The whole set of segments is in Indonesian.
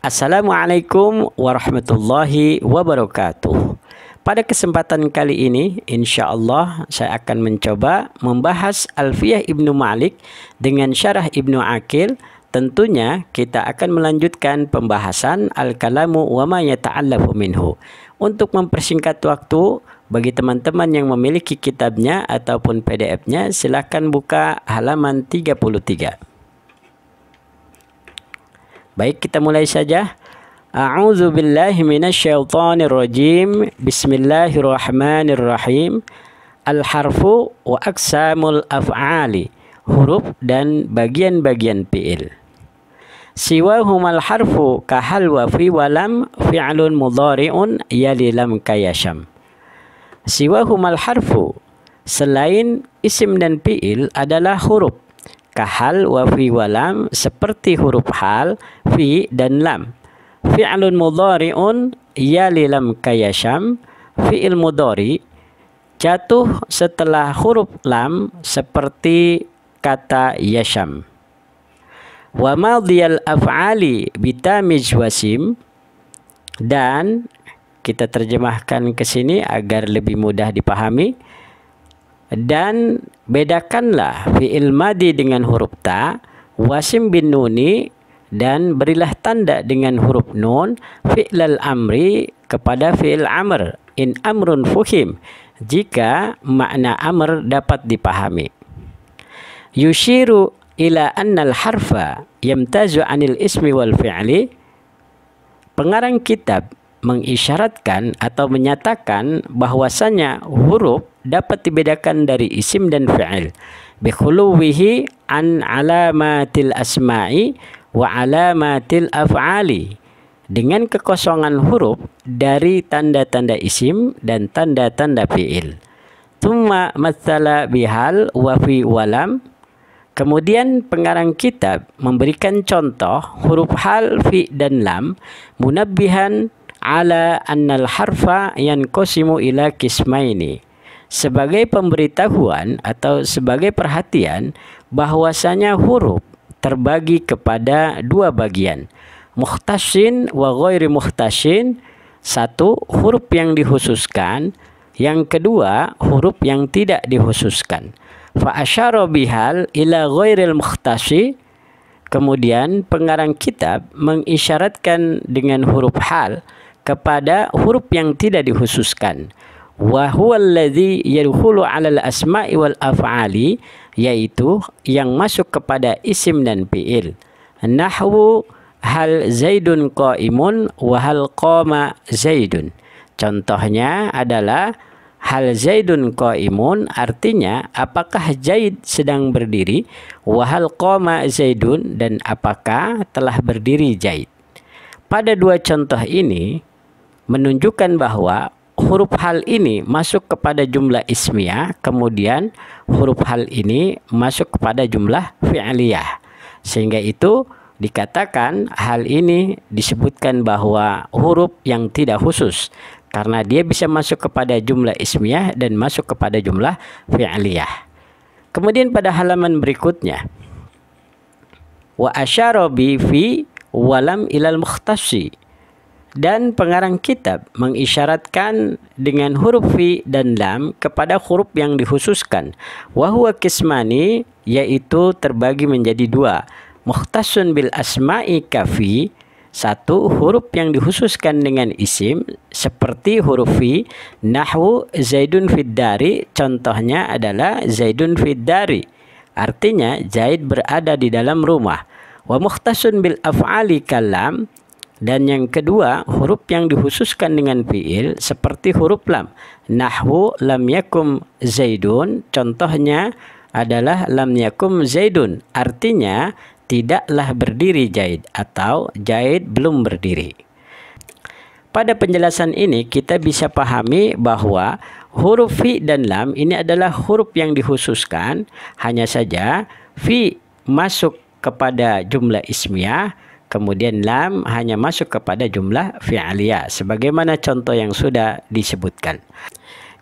Assalamualaikum warahmatullahi wabarakatuh. Pada kesempatan kali ini, insya Allah saya akan mencoba membahas Alfiyah Ibnu Malik dengan syarah Ibnu Aqil. Tentunya kita akan melanjutkan pembahasan Al-Kalamu wa ma yata'allafu minhu. Untuk mempersingkat waktu, bagi teman-teman yang memiliki kitabnya ataupun PDF-nya, silakan buka halaman 33. Baik, kita mulai saja. A'udzu billahi minasyaitonir rajim. Bismillahirrahmanirrahim. Al-harfu wa aqsamul af'ali. Huruf dan bagian-bagian fi'il. Siwahumal harfu kahal wa fi walam fi'lun mudhari'un yali lam kayasham. Siwahumal harfu, selain isim dan fi'il adalah huruf. Kahal wa fi walam, seperti huruf hal, fi dan lam. Fi'lun mudhari'un yali lam kayasham. Fi'il mudhari jatuh setelah huruf lam seperti kata yasham. Wa madhiyal af'ali bitamiz wasim, dan kita terjemahkan ke sini agar lebih mudah dipahami. Dan bedakanlah fi'il madi dengan huruf ta, wasim bin nuni, dan berilah tanda dengan huruf nun fi'lal amri kepada fi'il amr in amrun fuhim, jika makna amr dapat dipahami. Yushiru ila annal harfa yamtazu anil ismi wal fi'li. Pengarang kitab mengisyaratkan atau menyatakan bahwasanya huruf dapat dibedakan dari isim dan fi'il bikhuluwihi an alamatil asma'i wa alamatil af'ali, dengan kekosongan huruf dari tanda-tanda isim dan tanda-tanda fi'il. Tsumma matsala bihal wa fi walam. Kemudian pengarang kitab memberikan contoh huruf hal, fi dan lam, munabbihan ala annal harfa yanqasimu ila qismaini, sebagai pemberitahuan atau sebagai perhatian bahwasanya huruf terbagi kepada dua bagian, mukhtasyin wa ghairi mukhtasyin. Satu, huruf yang dikhususkan, yang kedua huruf yang tidak dikhususkan. Fa asyara bihal ila ghairil mukhtasi. Kemudian pengarang kitab mengisyaratkan dengan huruf hal kepada huruf yang tidak dikhususkan. Wa huwa alladhi yadkhulu 'alal asma'i wal af'ali, yaitu yang masuk kepada isim dan fi'il. Nahwu hal zaidun qa'imun wa hal qama zaidun. Contohnya adalah hal zaidun qa'imun, artinya apakah Zaid sedang berdiri, wa hal qama zaidun, dan apakah telah berdiri Zaid. Pada dua contoh ini menunjukkan bahwa huruf hal ini masuk kepada jumlah ismiyah, kemudian huruf hal ini masuk kepada jumlah fi'liyah. Sehingga itu dikatakan hal ini disebutkan bahwa huruf yang tidak khusus, karena dia bisa masuk kepada jumlah ismiyah dan masuk kepada jumlah fi'liyah. Kemudian pada halaman berikutnya, wa asyara bi fi walam ilal mukhtasi, dan pengarang kitab mengisyaratkan dengan huruf fi dan lam kepada huruf yang dikhususkan. Wa huwa qismani, yaitu terbagi menjadi dua. Mukhtasun bil asma'i kafi, satu, huruf yang dikhususkan dengan isim seperti huruf fi, nahwu zaidun fid dari, contohnya adalah zaidun fid dari, artinya Zaid berada di dalam rumah. Wa mukhtasun bil af'ali kalam, dan yang kedua huruf yang dikhususkan dengan fi'il seperti huruf lam, nahwu lam yakum zaidun, contohnya adalah lam yakum zaidun, artinya tidaklah berdiri Zaid atau Zaid belum berdiri. Pada penjelasan ini kita bisa pahami bahwa huruf fi dan lam ini adalah huruf yang dikhususkan, hanya saja fi masuk kepada jumlah ismiyah, kemudian lam hanya masuk kepada jumlah fi'liyah, sebagaimana contoh yang sudah disebutkan.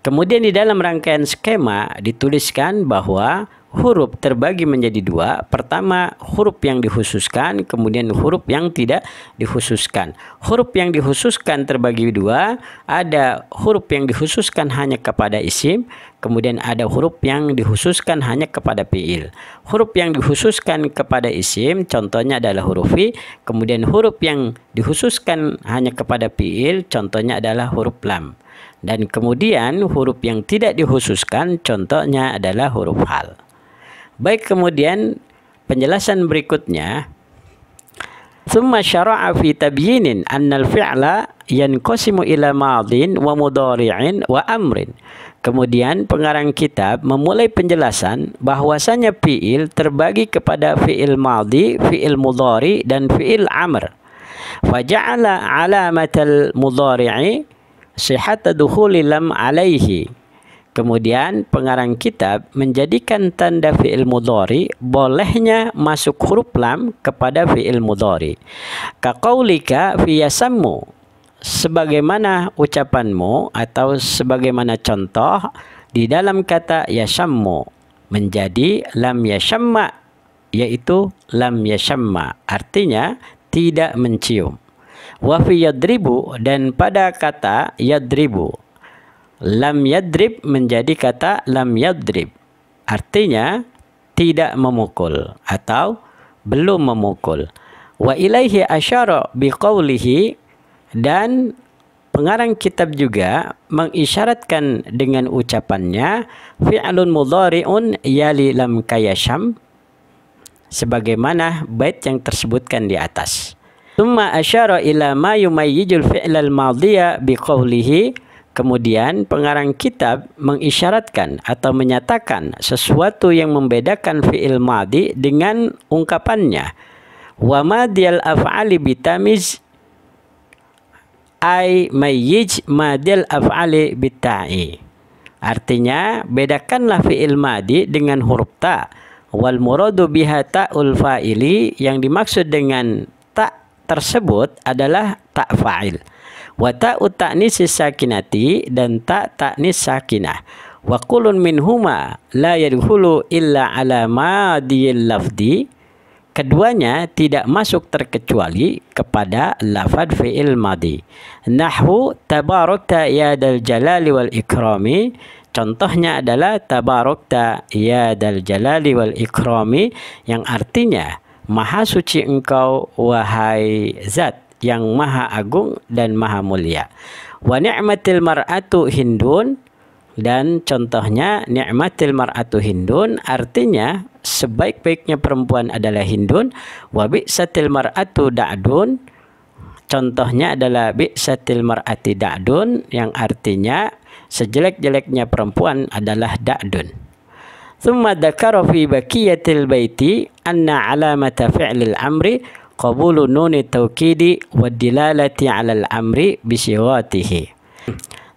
Kemudian di dalam rangkaian skema dituliskan bahwa huruf terbagi menjadi dua. Pertama, huruf yang dikhususkan, kemudian huruf yang tidak dikhususkan. Huruf yang dikhususkan terbagi dua, ada huruf yang dikhususkan hanya kepada isim, kemudian ada huruf yang dikhususkan hanya kepada fiil. Huruf yang dikhususkan kepada isim, contohnya adalah huruf fi, kemudian huruf yang dikhususkan hanya kepada fiil, contohnya adalah huruf lam. Dan kemudian huruf yang tidak dikhususkan, contohnya adalah huruf hal. Baik, kemudian penjelasan berikutnya, thumma syara'a fi tabyinin annal fi'la yanqasimu ila madin wa mudhari'in wa amrin. Kemudian pengarang kitab memulai penjelasan bahwasanya fi'il terbagi kepada fi'il madhi, fi'il mudhari, dan fi'il amr. Fa ja'ala alamatal mudhari'i sihhata dukhuli lam alaihi. Kemudian pengarang kitab menjadikan tanda fi'il mudhari bolehnya masuk huruf lam kepada fi'il mudhari. Kaqaulika fi yasammu, sebagaimana ucapanmu atau sebagaimana contoh di dalam kata yasammu menjadi lam yasamma, yaitu lam yasamma, artinya tidak mencium. Wa fi yadribu, dan pada kata yadribu, lam yadrib menjadi kata lam yadrib, artinya tidak memukul atau belum memukul. Wa ilaihi asyara biqaulihi, dan pengarang kitab juga mengisyaratkan dengan ucapannya fi'lun mudhari'un yali lam kayasham, sebagaimana bait yang tersebutkan di atas. Tsumma asyara ila ma yumayyijul fi'lal madhiya biqaulihi, kemudian pengarang kitab mengisyaratkan atau menyatakan sesuatu yang membedakan fi'il madhi dengan ungkapannya wa madhiyal af'ali bitamiz ay mayyij madhiyal af'ali bitta'i. Artinya, bedakanlah fi'il madhi dengan huruf ta, wal muradu biha ta'ul fa'ili, yang dimaksud dengan ta tersebut adalah ta fa'il, wa ta'u ta'nis sakinati, dan ta ta'nis sakinah, wa kulun minhuma la yadkhulu illa ala madiyil lafdi, keduanya tidak masuk terkecuali kepada lafad fi'il madhi. Nahwu tabarakta ya dal jalali wal ikrami, contohnya adalah tabarakta ya dal jalali wal ikrami, yang artinya maha suci engkau wahai zat yang maha agung dan maha mulia. Wa ni'matil mar'atu hindun, dan contohnya ni'matil mar'atu hindun, artinya sebaik-baiknya perempuan adalah hindun. Wa bi'satil mar'atu da'dun, contohnya adalah bi'satil mar'ati da'dun, yang artinya sejelek-jeleknya perempuan adalah da'dun. Thumma dzakara fi baqiyatil baiti anna alamata fi'lil amri qabulu nuni taukidi wa dilalati 'alal amri bisighatihi.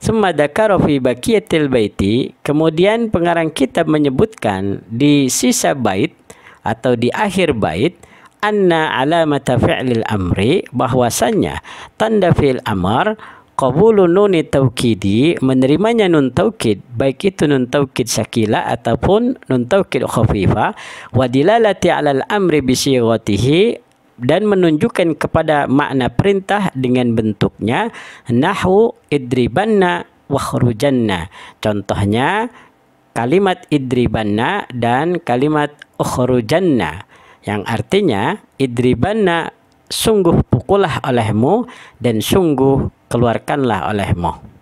Thumma dzakara fi baqiyatil baiti, kemudian pengarang kitab menyebutkan di sisa bait atau di akhir bait, anna alamata fi'lil amri, bahwasannya tanda fi'il amr qabulu nuni taukidi, menerimanya nun taukid, baik itu nun taukid sakila ataupun nun taukid khafifa, wa dilalati 'alal amri bisighatihi, dan menunjukkan kepada makna perintah dengan bentuknya. Nahwu idribanna wa khrujanna, contohnya kalimat idribanna dan kalimat ukhrujanna, yang artinya idribanna sungguh pukullah olehmu, dan sungguh keluarkanlah olehmu.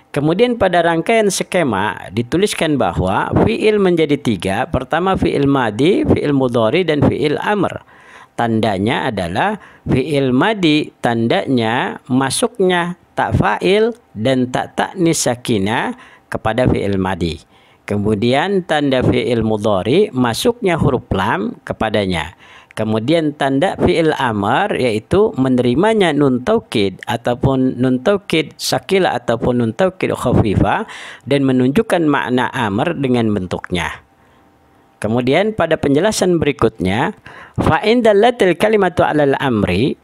Kemudian pada rangkaian skema dituliskan bahwa fi'il menjadi tiga. Pertama fi'il madhi, fi'il mudhari, dan fi'il amr. Tandanya adalah fi'il madhi tandanya masuknya tak fa'il dan tak ta'nis sakinah kepada fi'il madhi. Kemudian tanda fi'il mudhari masuknya huruf lam kepadanya. Kemudian tanda fi'il amr yaitu menerimanya nun taukid ataupun nun taukid sakila ataupun nun taukid khafifa, dan menunjukkan makna amr dengan bentuknya. Kemudian pada penjelasan berikutnya, fa in dallatil kalimatu 'alal amri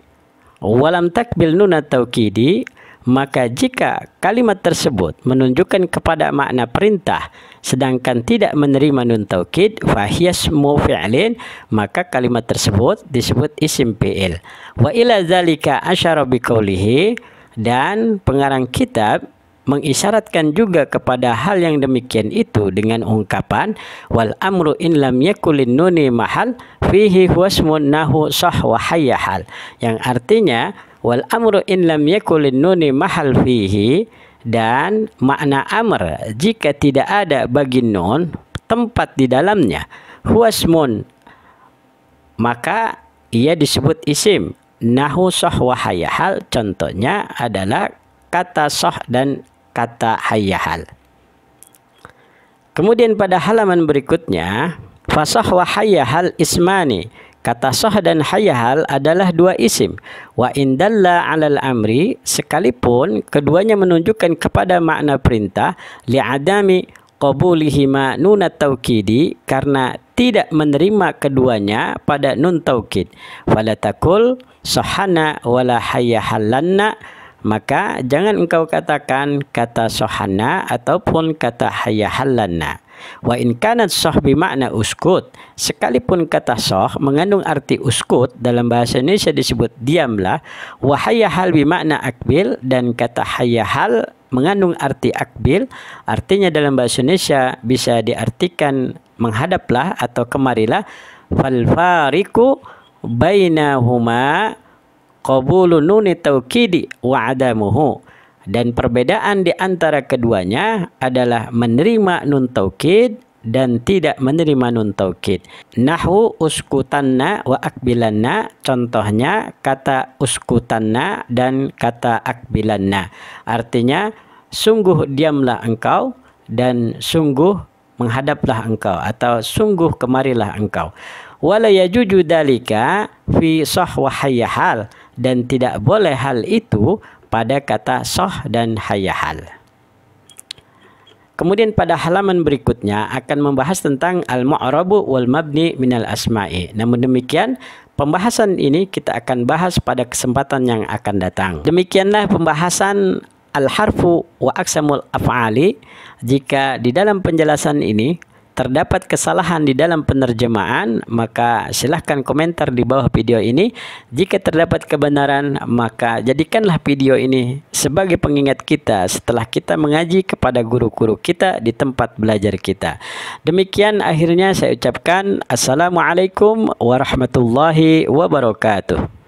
wa lam takbil nun taukidi maka jika kalimat tersebut menunjukkan kepada makna perintah sedangkan tidak menerima nun taukid, fahyasmu fi'lin, maka kalimat tersebut disebut isim fi'il. Wa ila dzalika asyara biqaulihi, dan pengarang kitab mengisyaratkan juga kepada hal yang demikian itu dengan ungkapan wal amru in lam yakulin nuni mahal fihi wasmun nahu sah wa hayyahal, yang artinya wal amru in lam yakulin nuni mahal fihi, dan makna amr jika tidak ada bagi nun tempat di dalamnya wasmun, maka ia disebut isim nahu sah wa hayyahal. Contohnya adalah kata sah dan kata hayyahal. Kemudian pada halaman berikutnya, fasah wa hayyahal ismani, kata sah dan hayyahal adalah dua isim. Wa indalla alal amri, sekalipun keduanya menunjukkan kepada makna perintah, li'adami qabulihima nunat taukidi, karena tidak menerima keduanya pada nun taukid. Fala takul sahana wala hayyahalanna, maka jangan engkau katakan kata sohana ataupun kata hayyahalanna. Wa in kanat soh bimakna uskut, sekalipun kata soh mengandung arti uskut, dalam bahasa Indonesia disebut diamlah. Wa hayyahal bimakna akbil, dan kata hayyahal mengandung arti akbil, artinya dalam bahasa Indonesia bisa diartikan menghadaplah atau kemarilah. Fal fariqu bainahuma qabulu nuni taukidi wa adamuhu, dan perbedaan di antara keduanya adalah menerima nun taukid dan tidak menerima nun taukid. Nahwu uskutanna wa akbilanna, contohnya kata uskutanna dan kata akbilanna, artinya sungguh diamlah engkau dan sungguh menghadaplah engkau atau sungguh kemarilah engkau. Wala yajuju dalika fi sah wa hayyahal, dan tidak boleh hal itu pada kata sah dan hayyahal. Kemudian pada halaman berikutnya akan membahas tentang al-mu'rabu wal mabni minal asma'i. Namun demikian, pembahasan ini kita akan bahas pada kesempatan yang akan datang. Demikianlah pembahasan al-harfu wa aqsamul af'ali. Jika di dalam penjelasan ini terdapat kesalahan di dalam penerjemahan, maka silahkan komentar di bawah video ini. Jika terdapat kebenaran, maka jadikanlah video ini sebagai pengingat kita setelah kita mengaji kepada guru-guru kita di tempat belajar kita. Demikian akhirnya saya ucapkan assalamualaikum warahmatullahi wabarakatuh.